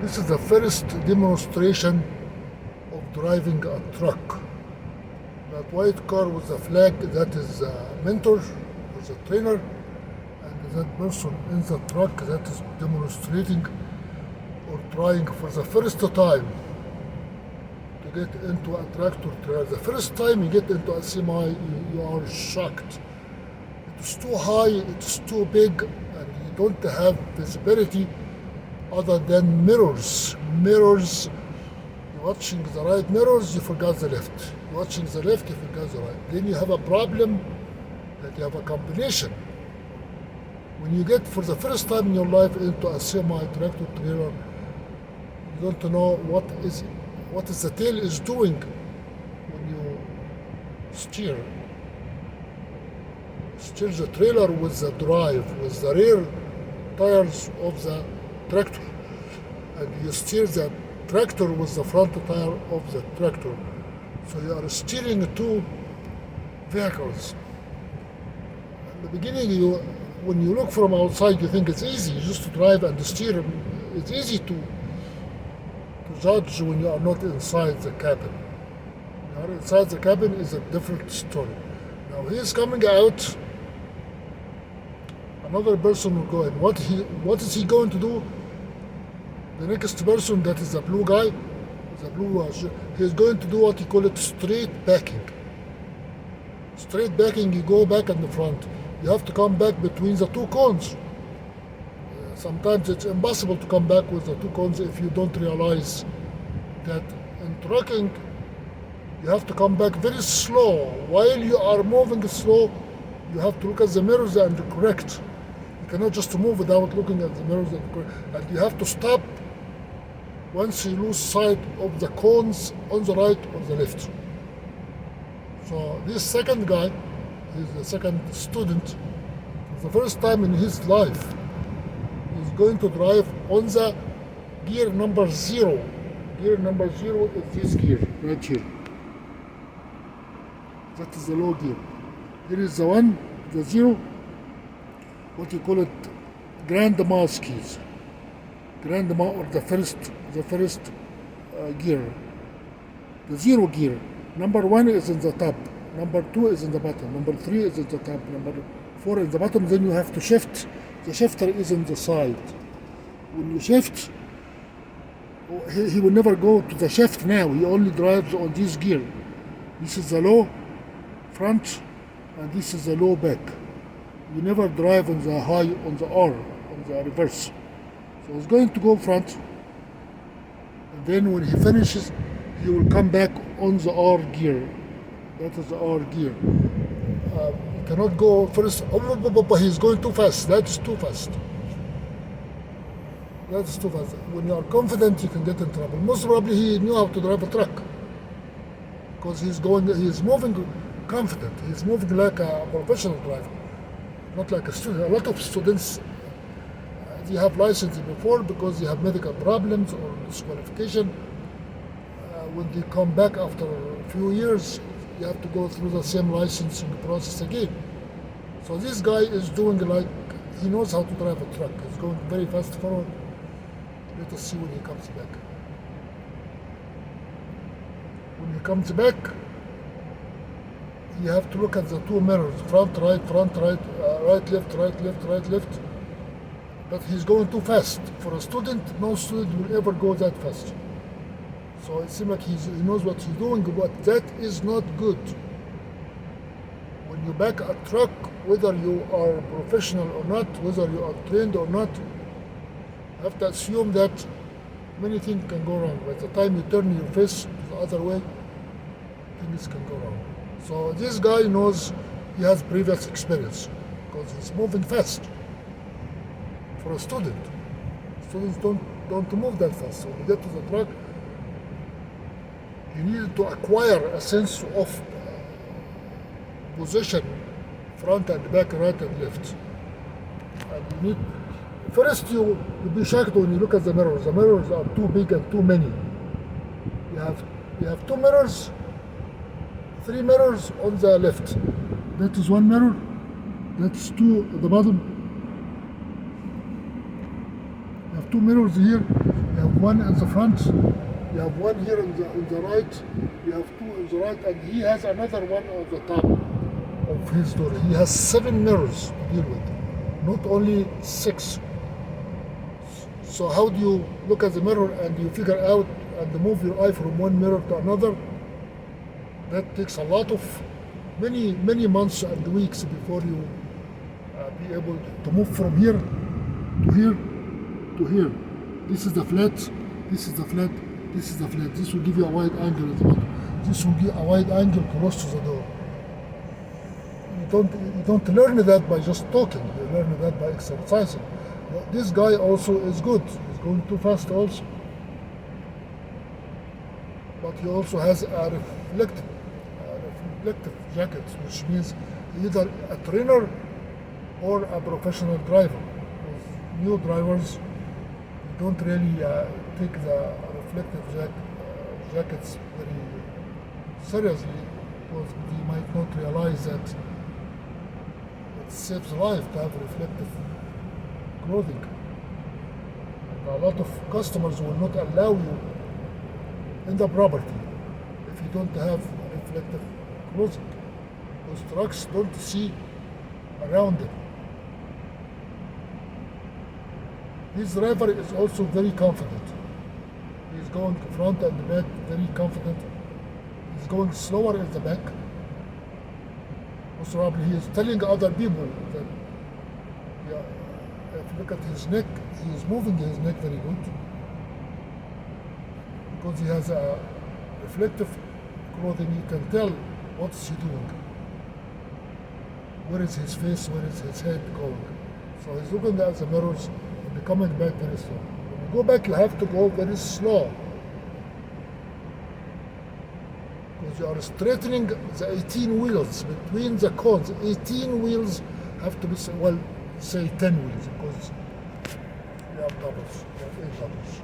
This is the first demonstration of driving a truck. That white car with the flag, that is a mentor, was a trainer, and that person in the truck that is demonstrating or trying for the first time to get into a tractor trailer. The first time you get into a semi, you are shocked. It's too high, it's too big, and you don't have visibility other than mirrors. Mirrors, you're watching the right mirrors, you forgot the left. You're watching the left, you forgot the right. Then you have a problem that you have a combination. When you get for the first time in your life into a semi-tractor trailer, you don't know what is the tail is doing when you steer. Steer the trailer with the drive, with the rear tires of the tractor, and you steer the tractor with the front tire of the tractor. So you are steering two vehicles. In the beginning, when you look from outside, you think it's easy. You just drive and steer. It's easy to judge when you are not inside the cabin. When you are inside the cabin is a different story. Now he is coming out. Another person will go in. What is he going to do? The next person, that is the blue guy, he is going to do what he call it straight backing. Straight backing, you go back in the front. You have to come back between the two cones. Sometimes it's impossible to come back with the two cones if you don't realize that in trucking, you have to come back very slow. While you are moving slow, you have to look at the mirrors and correct. You cannot just move without looking at the mirrors and correct. And you have to stop once you lose sight of the cones on the right or the left. So this second guy, he's the second student, for the first time in his life, he's going to drive on the gear number 0. Gear number 0 is this gear, right here. That is the low gear. Here is the 1, the 0, what you call it, grandma keys. Grandma, or the first gear. The 0 gear. Number 1 is in the top. Number 2 is in the bottom. Number 3 is in the top. Number 4 is the bottom. Then you have to shift. The shifter is on the side. When you shift, he will never go to the shift now. He only drives on this gear. This is the low front, and this is the low back. You never drive on the high, on the R, on the reverse. So he's going to go front, and then when he finishes, he will come back on the R gear. That is the R gear. You cannot go first. He's going too fast. That's too fast. That's too fast. When you are confident, you can get in trouble. Most probably he knew how to drive a truck because he's moving confident. He's moving like a professional driver, not like a student. A lot of students, they have license before because they have medical problems or disqualification. When they come back after a few years, you have to go through the same licensing process again. So this guy is doing like, he knows how to drive a truck. He's going very fast forward. Let us see when he comes back. When he comes back, you have to look at the two mirrors, front, right, right, left, right, left, right, left. But he's going too fast. For a student, no student will ever go that fast. So it seems like he knows what he's doing, but that is not good. When you back a truck, whether you are professional or not, whether you are trained or not, you have to assume that many things can go wrong. By the time you turn your face the other way, things can go wrong. So this guy knows, he has previous experience because he's moving fast. For a student, students don't move that fast. So when you get to the truck, you need to acquire a sense of position, front and back, right and left. And you need, first you'll be shocked when you look at the mirrors. The mirrors are too big and too many. You have two mirrors, 3 mirrors on the left. That is 1 mirror. That's 2 at the bottom. You have 2 mirrors here. You have one in the front, you have one here in the right, you have two in the right, and he has another one on the top of his door. He has 7 mirrors to deal with, not only 6. So how do you look at the mirror and you figure out and move your eye from one mirror to another? That takes a lot of many months and weeks before you be able to move from here to here to here. This is the flat, this is the flat, this is the flat. This will give you a wide angle at the bottom. This will give a wide angle close to the door. You don't learn that by just talking. You learn that by exercising. But this guy also is good. He's going too fast also. But he also has a reflective jacket, which means either a trainer or a professional driver. With new drivers, you don't really take the reflective jackets very seriously, because they might not realize that it saves life to have reflective clothing. And a lot of customers will not allow you in the property if you don't have reflective clothing. Those trucks don't see around them. This driver is also very confident. He's going front and back, very confident. He's going slower in the back. Most probably he is telling other people that, yeah, if you look at his neck, he is moving his neck very good, because he has a reflective clothing. You can tell what is he doing. Where is his face, where is his head going? So he's looking at the mirrors and coming back very slow. When you go back, you have to go very slow, because you are straightening the 18 wheels between the cones. 18 wheels have to be, well, say 10 wheels, because you have doubles, you have 8 doubles.